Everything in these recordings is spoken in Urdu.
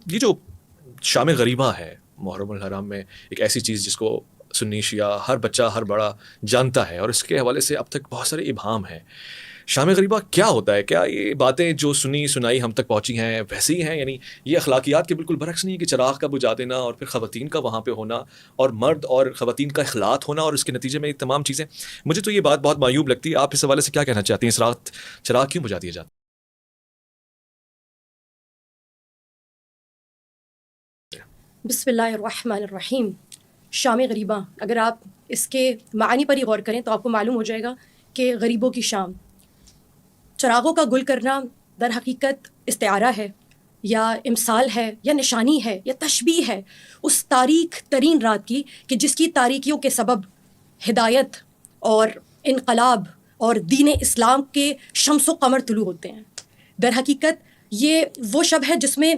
یہ جو شام غریبہ ہے محرم الحرام میں، ایک ایسی چیز جس کو سنی شیعہ ہر بچہ ہر بڑا جانتا ہے، اور اس کے حوالے سے اب تک بہت سارے ابہام ہیں. شام غریبہ کیا ہوتا ہے؟ کیا یہ باتیں جو سنی سنائی ہم تک پہنچی ہیں ویسے ہی ہیں؟ یعنی یہ اخلاقیات کے بالکل برعکس نہیں ہے کہ چراغ کا بجھا دینا اور پھر خواتین کا وہاں پہ ہونا اور مرد اور خواتین کا اخلاط ہونا اور اس کے نتیجے میں یہ تمام چیزیں. مجھے تو یہ بات بہت معیوب لگتی ہے. آپ اس حوالے سے کیا کہنا چاہتی ہیں؟ اس رات چراغ کیوں بجھا دیا جاتا ہے؟ بسم اللہ الرحمن الرحیم. شام غریبہ، اگر آپ اس کے معنی پر ہی غور کریں تو آپ کو معلوم ہو جائے گا کہ غریبوں کی شام، چراغوں کا گل کرنا در حقیقت استعارہ ہے یا امثال ہے یا نشانی ہے یا تشبیہ ہے اس تاریک ترین رات کی کہ جس کی تاریکیوں کے سبب ہدایت اور انقلاب اور دین اسلام کے شمس و قمر طلوع ہوتے ہیں. در حقیقت یہ وہ شب ہے جس میں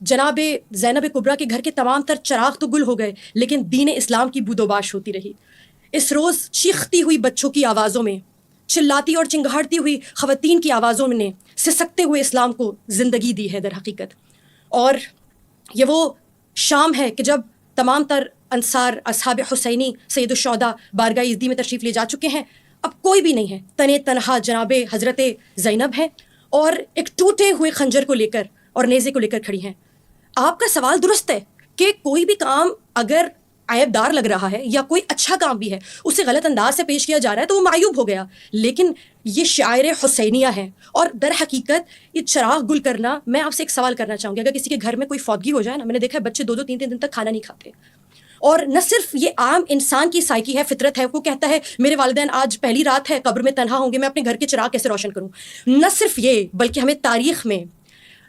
جناب زینب کبریٰ کے گھر کے تمام تر چراغ تو گل ہو گئے لیکن دین اسلام کی بود و باش ہوتی رہی. اس روز چیختی ہوئی بچوں کی آوازوں میں، چلاتی اور چنگھاڑتی ہوئی خواتین کی آوازوں نے سسکتے ہوئے اسلام کو زندگی دی ہے در حقیقت. اور یہ وہ شام ہے کہ جب تمام تر انصار اصحاب حسینی سید الشہداء بارگاہ عزدی میں تشریف لے جا چکے ہیں. اب کوئی بھی نہیں ہے، تنے تنہا جناب حضرت زینب ہے اور ایک ٹوٹے ہوئے خنجر کو لے کر اور نیزے کو لے کر کھڑی ہیں. آپ کا سوال درست ہے کہ کوئی بھی کام اگر عیب دار لگ رہا ہے یا کوئی اچھا کام بھی ہے اسے غلط انداز سے پیش کیا جا رہا ہے تو وہ معیوب ہو گیا، لیکن یہ شعائر حسینیہ ہیں. اور در حقیقت یہ چراغ گل کرنا، میں آپ سے ایک سوال کرنا چاہوں گی. اگر کسی کے گھر میں کوئی فوتگی ہو جائے نا، میں نے دیکھا ہے بچے 2-2 3-3 دن تک کھانا نہیں کھاتے. اور نہ صرف یہ عام انسان کی سائیکی ہے، فطرت ہے، وہ کہتا ہے میرے والدین آج پہلی رات ہے قبر میں تنہا ہوں گے، میں اپنے گھر کے چراغ کیسے روشن کروں. نہ صرف یہ بلکہ ہمیں تاریخ میں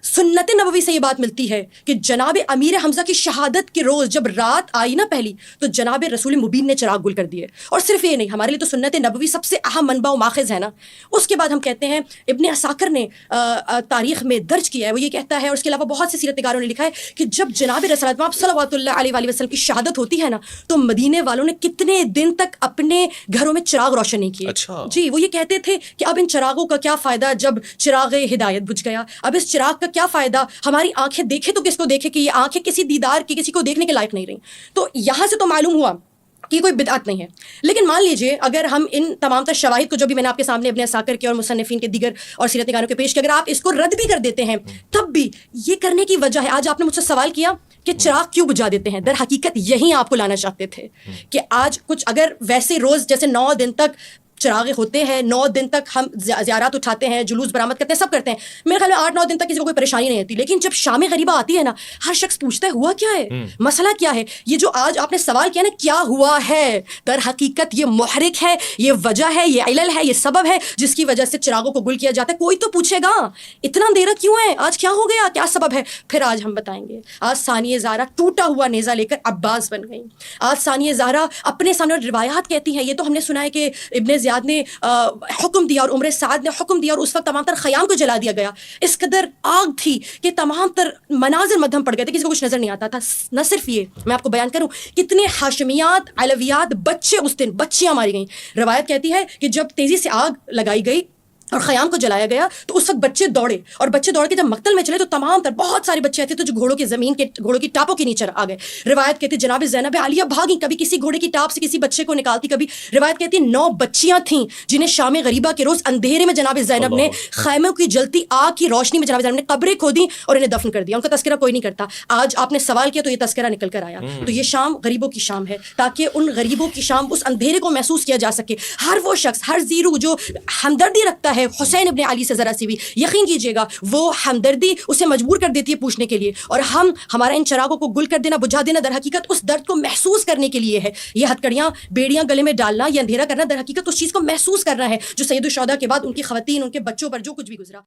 سنت نبوی سے یہ بات ملتی ہے کہ جناب امیر حمزہ کی شہادت کے روز جب رات آئی نا پہلی تو جناب رسول مبین نے چراغ گل کر دیے. اور صرف یہ نہیں، ہمارے لیے تو سنت نبوی سب سے اہم منبع و ماخذ ہے نا. اس کے بعد ہم کہتے ہیں ابن عساکر نے تاریخ میں درج کیا ہے، وہ یہ کہتا ہے، اور اس کے علاوہ بہت سے سیرت نگاروں نے لکھا ہے کہ جب جناب رسول آپ صلوات اللہ علیہ وآلہ وسلم کی شہادت ہوتی ہے نا تو مدینے والوں نے کتنے دن تک اپنے گھروں میں چراغ روشن نہیں کیے. اچھا جی، وہ یہ کہتے تھے کہ اب ان چراغوں کا کیا فائدہ جب چراغ ہدایت بجھ گیا. اب اس چراغ کا کیا فائدہ، ہماری آنکھیں دیکھے تو کس کو دیکھے کہ یہ آنکھیں کسی دیدار کی کسی کو دیکھنے کے لائق نہیں رہیں. تو یہاں سے تو معلوم ہوا کہ یہ کوئی بدعت نہیں ہے. لیکن مان لیجئے اگر ہم ان تمام تر شواہد کو جو بھی میں نے آپ کے سامنے ابن عساکر کے اور مصنفین کے دیگر اور سیرت نگاروں کے پیش کیا، اگر آپ اس کو رد بھی کر دیتے ہیں تب بھی یہ کرنے کی وجہ ہے. آج آپ نے مجھ سے سوال کیا کہ چراغ کیوں بجھا دیتے ہیں، در حقیقت یہی آپ کو لانا چاہتے تھے کہ آج کچھ اگر ویسے روز جیسے 9 دن تک چراغ ہوتے ہیں، 9 دن تک ہم زیارات اٹھاتے ہیں، جلوس برآمد کرتے ہیں، سب کرتے ہیں، میرے خیال میں 8-9 دن تک کسی کو کوئی پریشانی نہیں ہوتی. لیکن جب شام غریبہ آتی ہے نا، ہر شخص پوچھتا ہے ہوا کیا ہے، مسئلہ کیا ہے. یہ جو آج آپ نے سوال کیا نا کیا ہوا ہے، در حقیقت یہ محرک ہے، یہ وجہ ہے، یہ علل ہے، یہ سبب ہے جس کی وجہ سے چراغوں کو گل کیا جاتا ہے. کوئی تو پوچھے گا اتنا اندھیرا کیوں ہے، آج کیا ہو گیا، کیا سبب ہے. پھر آج ہم بتائیں گے. آج ثانیہ زہرا ٹوٹا ہوا نیزہ لے کر عباس بن گئی. آج ثانیہ زہرا اپنے سامنے روایات کہتی ہیں، یہ تو ہم نے سنا ہے کہ ابن زیاد نے حکم دیا اور عمر سعد نے حکم دیا اور اس وقت تمام تر خیام کو جلا دیا گیا. اس قدر آگ تھی کہ تمام تر مناظر مدھم پڑ گئے تھے، کسی کو کچھ نظر نہیں آتا تھا. نہ صرف یہ، میں آپ کو بیان کروں کتنے ہاشمیات، علویات، بچے اس دن بچیاں ماری گئیں. روایت کہتی ہے کہ جب تیزی سے آگ لگائی گئی اور خیام کو جلایا گیا تو اس وقت بچے دوڑے، اور بچے دوڑ کے جب مقتل میں چلے تو تمام تر بہت سارے بچے ایسے تھے جو گھوڑوں کی ٹاپوں کے نیچے آ گئے. روایت کہتی جناب زینب عالیہ بھاگی، کبھی کسی گھوڑے کی ٹاپ سے کسی بچے کو نکالتی، کبھی روایت کہتی 9 بچیاں تھیں جنہیں شام غریبہ کے روز اندھیرے میں جناب زینب نے خیموں کی جلتی آگ کی روشنی میں جناب زینب نے قبریں کھودی اور انہیں دفن کر دیا. ان کا تذکرہ کوئی نہیں کرتا. آج آپ نے سوال کیا تو یہ تذکرہ نکل کر آیا. تو یہ شام غریبوں کی شام ہے تاکہ ان غریبوں کی شام، اس اندھیرے کو محسوس کیا جا سکے. ہر وہ شخص، ہر زیرو جو ہمدردی رکھتا ہے حسین ابن علی سے ذرا سی بھی، یقین کیجیے گا وہ ہمدردی اسے مجبور کر دیتی ہے پوچھنے کے لیے. اور ہمارا ان چراغوں کو گل کر دینا، بجھا دینا در حقیقت اس درد کو محسوس کرنے کے لیے ہے. یہ ہتھکڑیاں بیڑیاں گلے میں ڈالنا، یہ اندھیرا کرنا در حقیقت اس چیز کو محسوس کرنا ہے جو سید الشہداء کے بعد ان کی خواتین، ان کے بچوں پر جو کچھ بھی گزرا.